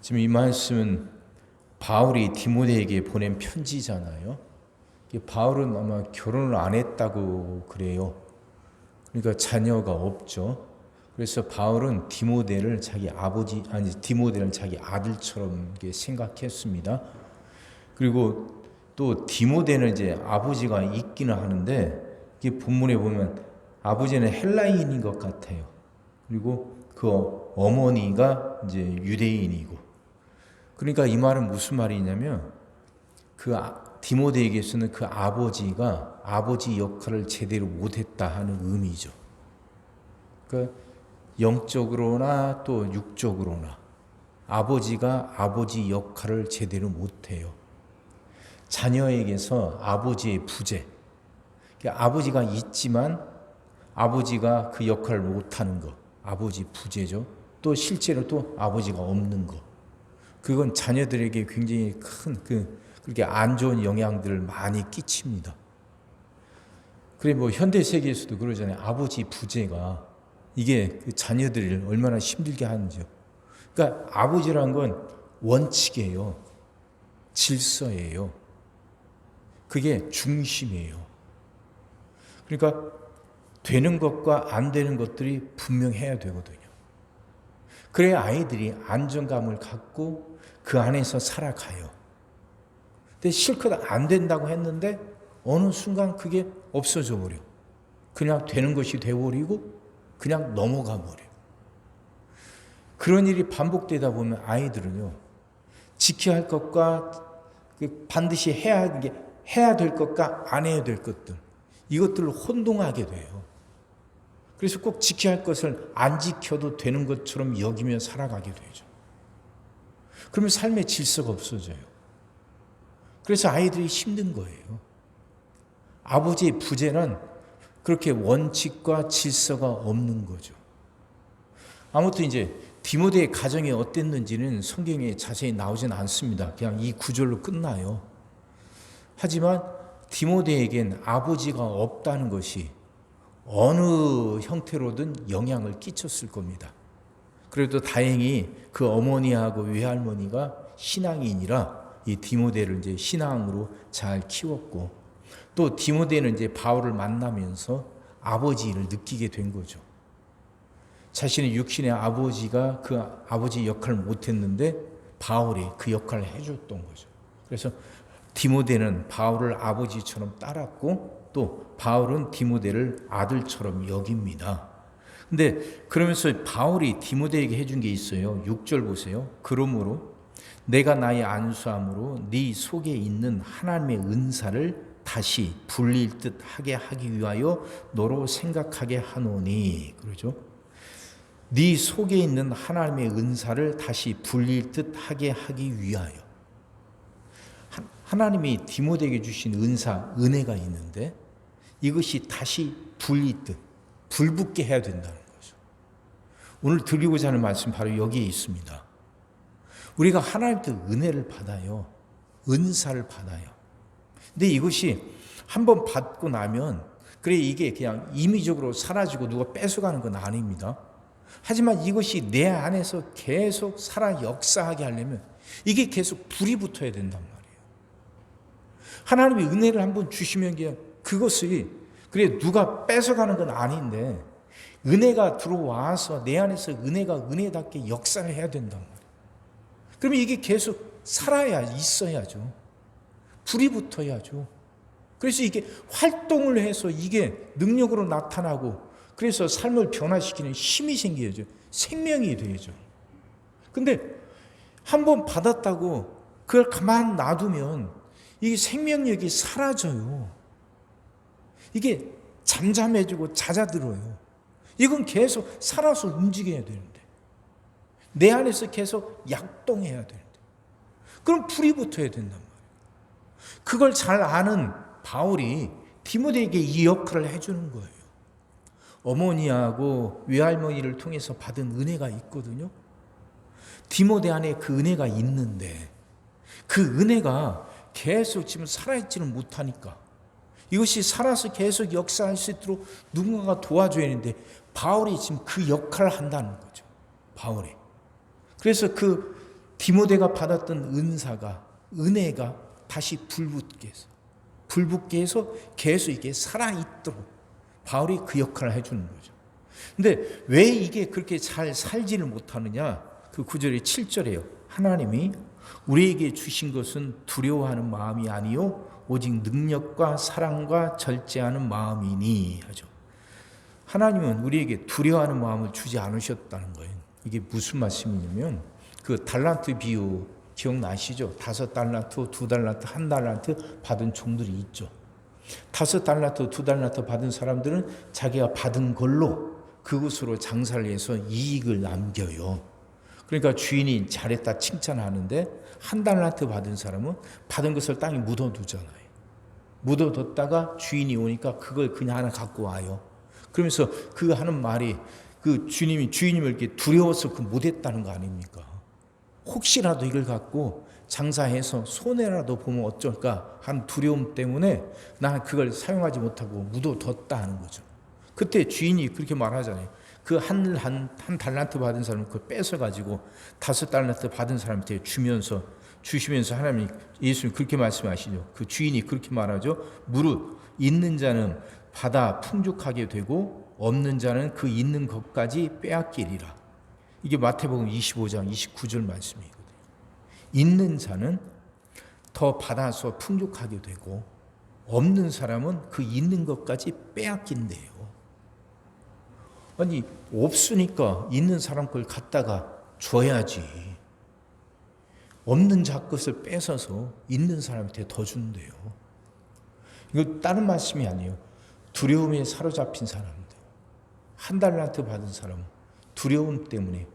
지금 이 말씀은 바울이 디모데에게 보낸 편지잖아요. 바울은 아마 결혼을 안 했다고 그래요. 그러니까 자녀가 없죠. 그래서 바울은 디모데를 자기 아들처럼 생각했습니다. 그리고 또 디모데는 이제 아버지가 있기는 하는데 이게 본문에 보면 아버지는 헬라인인 것 같아요. 그리고 그 어머니가 이제 유대인이고. 그러니까 이 말은 무슨 말이냐면 디모데에게서는 그 아버지가 아버지 역할을 제대로 못했다 하는 의미죠. 그러니까 영적으로나 또 육적으로나 아버지가 아버지 역할을 제대로 못해요. 자녀에게서 아버지의 부재, 그러니까 아버지가 있지만 아버지가 그 역할을 못하는 것, 아버지 부재죠. 또 실제로 또 아버지가 없는 것, 그건 자녀들에게 굉장히 큰 그렇게 안 좋은 영향들을 많이 끼칩니다. 그래 현대 세계에서도 그러잖아요. 아버지 부재가 이게 그 자녀들을 얼마나 힘들게 하는지요. 그러니까 아버지란 건 원칙이에요. 질서예요. 그게 중심이에요. 그러니까 되는 것과 안 되는 것들이 분명해야 되거든요. 그래야 아이들이 안정감을 갖고 그 안에서 살아가요. 근데 실컷 안 된다고 했는데 어느 순간 그게 없어져 버려. 그냥 되는 것이 되어버리고 그냥 넘어가 버려. 그런 일이 반복되다 보면 아이들은요, 지켜야 할 것과 반드시 해야 될 것과 안 해야 될 것들, 이것들을 혼동하게 돼요. 그래서 꼭 지켜야 할 것을 안 지켜도 되는 것처럼 여기며 살아가게 되죠. 그러면 삶의 질서가 없어져요. 그래서 아이들이 힘든 거예요. 아버지의 부재는 그렇게 원칙과 질서가 없는 거죠. 아무튼 이제 디모데의 가정이 어땠는지는 성경에 자세히 나오진 않습니다. 그냥 이 구절로 끝나요. 하지만 디모데에겐 아버지가 없다는 것이 어느 형태로든 영향을 끼쳤을 겁니다. 그래도 다행히 그 어머니하고 외할머니가 신앙인이라 이 디모데를 이제 신앙으로 잘 키웠고, 또 디모데는 이제 바울을 만나면서 아버지를 느끼게 된 거죠. 자신의 육신의 아버지가 그 아버지 역할을 못했는데 바울이 그 역할을 해줬던 거죠. 그래서 디모데는 바울을 아버지처럼 따랐고 또 바울은 디모데를 아들처럼 여깁니다. 근데 그러면서 바울이 디모데에게 해준 게 있어요. 6절 보세요. 그러므로 내가 나의 안수함으로 네 속에 있는 하나님의 은사를 다시 불릴 듯 하게 하기 위하여 너로 생각하게 하노니. 그러죠. 네 속에 있는 하나님의 은사를 다시 불릴 듯 하게 하기 위하여. 하나님이 디모데에게 주신 은혜가 있는데 이것이 다시 불리듯 불붙게 해야 된다는 거죠. 오늘 드리고자 하는 말씀 바로 여기에 있습니다. 우리가 하나님께 은혜를 받아요. 은사를 받아요. 근데 이것이 한번 받고 나면 그래 이게 그냥 임의적으로 사라지고 누가 뺏어가는 건 아닙니다. 하지만 이것이 내 안에서 계속 살아 역사하게 하려면 이게 계속 불이 붙어야 된단 말이에요. 하나님이 은혜를 한번 주시면 그것이 그래 누가 뺏어가는 건 아닌데 은혜가 들어와서 내 안에서 은혜가 은혜답게 역사를 해야 된단 말이에요. 그러면 이게 계속 살아야 있어야죠. 불이 붙어야죠. 그래서 이게 활동을 해서 이게 능력으로 나타나고 그래서 삶을 변화시키는 힘이 생겨야죠. 생명이 되죠. 근데 한번 받았다고 그걸 가만 놔두면 이 생명력이 사라져요. 이게 잠잠해지고 잦아들어요. 이건 계속 살아서 움직여야 되는데 내 안에서 계속 약동해야 되는데 그럼 불이 붙어야 된단 말이에요. 그걸 잘 아는 바울이 디모데에게 이 역할을 해주는 거예요. 어머니하고 외할머니를 통해서 받은 은혜가 있거든요. 디모데 안에 그 은혜가 있는데 그 은혜가 계속 지금 살아있지는 못하니까 이것이 살아서 계속 역사할 수 있도록 누군가가 도와줘야 하는데 바울이 지금 그 역할을 한다는 거죠. 바울이. 그래서 그 디모데가 받았던 은사가, 은혜가 다시 불붙게 해서 계속 이게 살아있도록 바울이 그 역할을 해주는 거죠. 근데 왜 이게 그렇게 잘 살지를 못하느냐? 그 9절에 7절에요. 하나님이 우리에게 주신 것은 두려워하는 마음이 아니요 오직 능력과 사랑과 절제하는 마음이니 하죠. 하나님은 우리에게 두려워하는 마음을 주지 않으셨다는 거예요. 이게 무슨 말씀이냐면 그 달란트 비유 기억나시죠? 5달란트, 2달란트, 1달란트 받은 종들이 있죠. 5달란트, 2달란트 받은 사람들은 자기가 받은 걸로 그것으로 장사를 해서 이익을 남겨요. 그러니까 주인이 잘했다 칭찬하는데 1달란트 받은 사람은 받은 것을 땅에 묻어두잖아요. 묻어뒀다가 주인이 오니까 그걸 그냥 하나 갖고 와요. 그러면서 그 하는 말이 그 주인님을 이렇게 두려워서 그 못했다는 거 아닙니까? 혹시라도 이걸 갖고 장사해서 손해라도 보면 어쩔까 하는 두려움 때문에 나는 그걸 사용하지 못하고 묻어뒀다 하는 거죠. 그때 주인이 그렇게 말하잖아요. 그 한 달란트 받은 사람은 그걸 뺏어가지고 5달란트 받은 사람한테 주시면서 하나님 예수님 그렇게 말씀하시죠. 그 주인이 그렇게 말하죠. 무릇 있는 자는 받아 풍족하게 되고 없는 자는 그 있는 것까지 빼앗기리라. 이게 마태복음 25장 29절 말씀이거든요. 있는 자는 더 받아서 풍족하게 되고 없는 사람은 그 있는 것까지 빼앗긴대요. 아니 없으니까 있는 사람 걸 갖다가 줘야지. 없는 자 것을 뺏어서 있는 사람한테 더 준대요. 이거 다른 말씀이 아니에요. 두려움에 사로잡힌 사람들, 1달란트 받은 사람은 두려움 때문에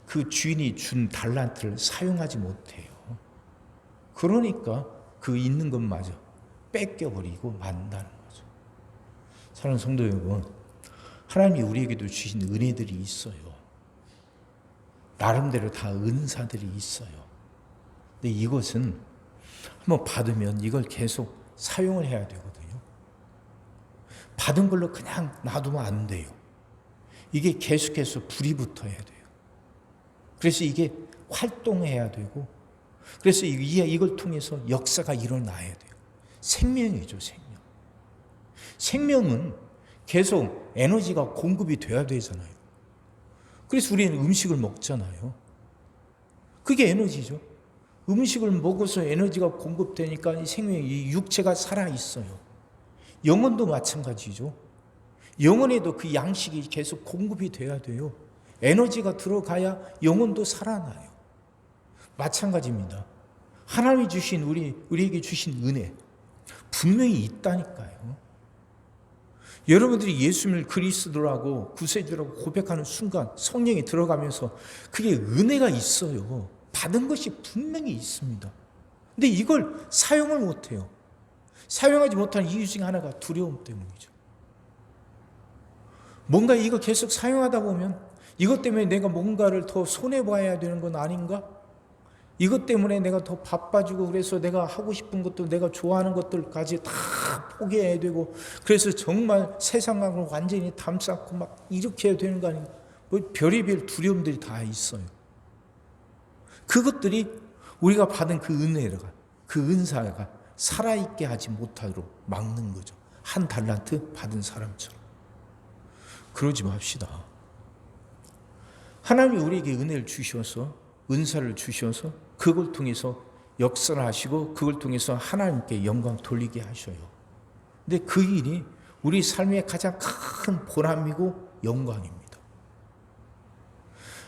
그 주인이 준 달란트를 사용하지 못해요. 그러니까 그 있는 것마저 뺏겨버리고 만다는 거죠. 사랑하는 성도 여러분, 하나님이 우리에게도 주신 은혜들이 있어요. 나름대로 다 은사들이 있어요. 근데 이것은 한번 받으면 이걸 계속 사용을 해야 되거든요. 받은 걸로 그냥 놔두면 안 돼요. 이게 계속해서 불이 붙어야 돼요. 그래서 이게 활동해야 되고, 그래서 이걸 통해서 역사가 일어나야 돼요. 생명이죠, 생명. 생명은 계속 에너지가 공급이 돼야 되잖아요. 그래서 우리는 음식을 먹잖아요. 그게 에너지죠. 음식을 먹어서 에너지가 공급되니까 이 생명이, 이 육체가 살아있어요. 영혼도 마찬가지죠. 영혼에도 그 양식이 계속 공급이 돼야 돼요. 에너지가 들어가야 영혼도 살아나요. 마찬가지입니다. 하나님이 주신 우리에게 주신 은혜 분명히 있다니까요. 여러분들이 예수님을 그리스도라고 구세주라고 고백하는 순간 성령이 들어가면서 그게 은혜가 있어요. 받은 것이 분명히 있습니다. 근데 이걸 사용을 못해요. 사용하지 못하는 이유 중에 하나가 두려움 때문이죠. 뭔가 이거 계속 사용하다 보면 이것 때문에 내가 뭔가를 더 손해봐야 되는 건 아닌가? 이것 때문에 내가 더 바빠지고 그래서 내가 하고 싶은 것도 내가 좋아하는 것들까지 다 포기해야 되고 그래서 정말 세상하고 완전히 담쌓고 막 이렇게 해야 되는 거 아닌가? 뭐 별의별 두려움들이 다 있어요. 그것들이 우리가 받은 그 은혜가, 그 은사가 살아있게 하지 못하도록 막는 거죠. 1달란트 받은 사람처럼. 그러지 맙시다. 하나님이 우리에게 은혜를 주셔서, 은사를 주셔서 그걸 통해서 역사를 하시고 그걸 통해서 하나님께 영광 돌리게 하셔요. 근데 그 일이 우리 삶의 가장 큰 보람이고 영광입니다.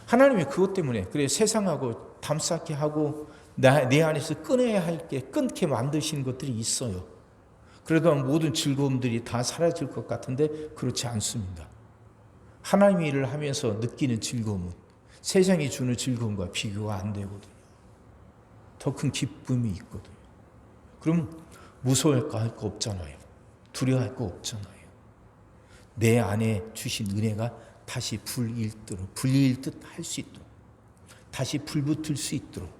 하나님이 그것 때문에 그래 세상하고 담쌓게 하고 내 안에서 끊어야 할 게 끊게 만드시는 것들이 있어요. 그래도 모든 즐거움들이 다 사라질 것 같은데 그렇지 않습니다. 하나님의 일을 하면서 느끼는 즐거움은 세상이 주는 즐거움과 비교가 안 되거든요. 더 큰 기쁨이 있거든요. 그럼 무서워할 거 없잖아요. 두려워할 거 없잖아요. 내 안에 주신 은혜가 다시 불일 듯 할 수 있도록, 다시 불붙을 수 있도록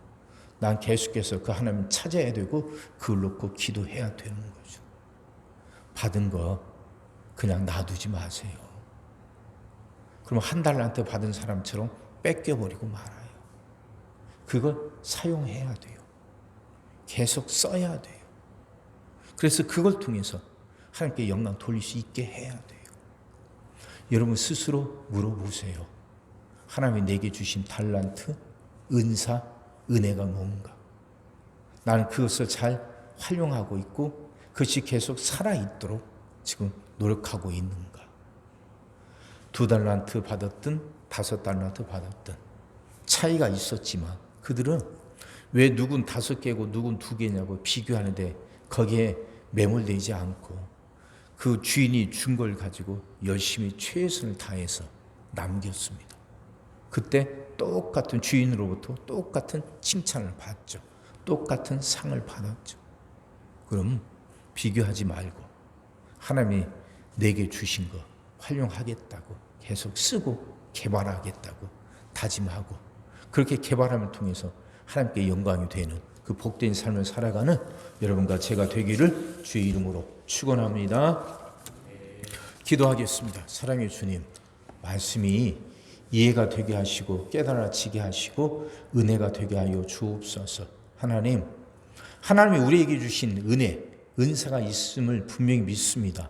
난 계속해서 그 하나님 찾아야 되고 그걸 놓고 기도해야 되는 거죠. 받은 거 그냥 놔두지 마세요. 그럼 1달란트 받은 사람처럼 뺏겨버리고 말아요. 그걸 사용해야 돼요. 계속 써야 돼요. 그래서 그걸 통해서 하나님께 영광 돌릴 수 있게 해야 돼요. 여러분 스스로 물어보세요. 하나님이 내게 주신 달란트, 은사, 은혜가 뭔가? 나는 그것을 잘 활용하고 있고 그것이 계속 살아있도록 지금 노력하고 있는가? 2달란트 받았든 5달란트 받았든 차이가 있었지만 그들은 왜 누군 5개고 누군 2개냐고 비교하는데 거기에 매몰되지 않고 그 주인이 준 걸 가지고 열심히 최선을 다해서 남겼습니다. 그때 똑같은 주인으로부터 똑같은 칭찬을 받죠. 똑같은 상을 받았죠. 그럼 비교하지 말고 하나님이 내게 주신 거 활용하겠다고 계속 쓰고 개발하겠다고 다짐하고 그렇게 개발함을 통해서 하나님께 영광이 되는 그 복된 삶을 살아가는 여러분과 제가 되기를 주의 이름으로 축원합니다. 기도하겠습니다. 사랑의 주님, 말씀이 이해가 되게 하시고 깨달아지게 하시고 은혜가 되게 하여 주옵소서. 하나님이 우리에게 주신 은혜, 은사가 있음을 분명히 믿습니다.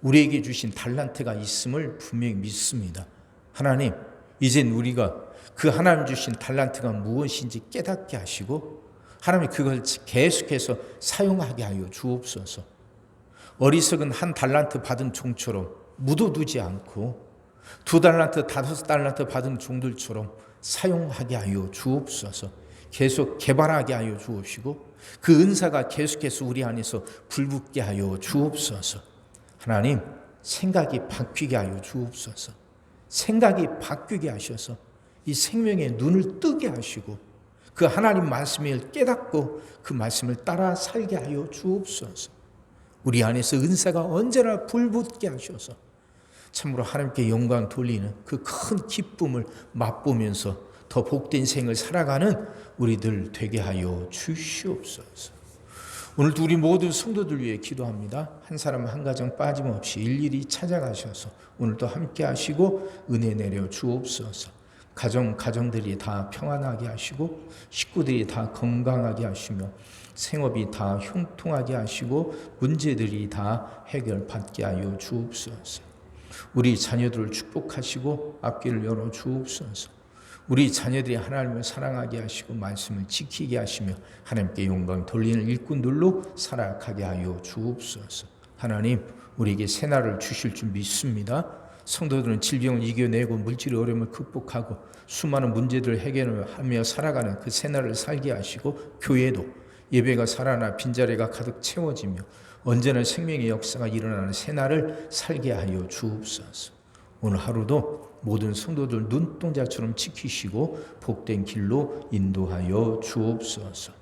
우리에게 주신 달란트가 있음을 분명히 믿습니다. 하나님, 이젠 우리가 그 하나님 주신 달란트가 무엇인지 깨닫게 하시고 하나님이 그걸 계속해서 사용하게 하여 주옵소서. 어리석은 1달란트 받은 종처럼 묻어두지 않고 2달란트, 5달란트 받은 종들처럼 사용하게 하여 주옵소서. 계속 개발하게 하여 주옵시고 그 은사가 계속해서 우리 안에서 불붙게 하여 주옵소서. 하나님, 생각이 바뀌게 하여 주옵소서. 생각이 바뀌게 하셔서 이 생명의 눈을 뜨게 하시고 그 하나님 말씀을 깨닫고 그 말씀을 따라 살게 하여 주옵소서. 우리 안에서 은사가 언제나 불붙게 하셔서 참으로 하나님께 영광 돌리는 그 큰 기쁨을 맛보면서 더 복된 생을 살아가는 우리들 되게 하여 주시옵소서. 오늘도 우리 모든 성도들 위해 기도합니다. 한 사람 한 가정 빠짐없이 일일이 찾아가셔서 오늘도 함께 하시고 은혜 내려 주옵소서. 가정들이 다 평안하게 하시고 식구들이 다 건강하게 하시며 생업이 다 형통하게 하시고 문제들이 다 해결받게 하여 주옵소서. 우리 자녀들을 축복하시고 앞길을 열어 주옵소서. 우리 자녀들이 하나님을 사랑하게 하시고 말씀을 지키게 하시며 하나님께 영광 돌리는 일꾼들로 살아가게 하여 주옵소서. 하나님, 우리에게 새날을 주실 줄 믿습니다. 성도들은 질병을 이겨내고 물질의 어려움을 극복하고 수많은 문제들을 해결하며 살아가는 그 새날을 살게 하시고 교회도 예배가 살아나 빈자리가 가득 채워지며 언제나 생명의 역사가 일어나는 새날을 살게 하여 주옵소서. 오늘 하루도 모든 성도들 눈동자처럼 지키시고 복된 길로 인도하여 주옵소서.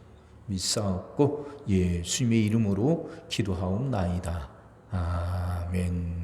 믿사옵고 예수님의 이름으로 기도하옵나이다. 아멘.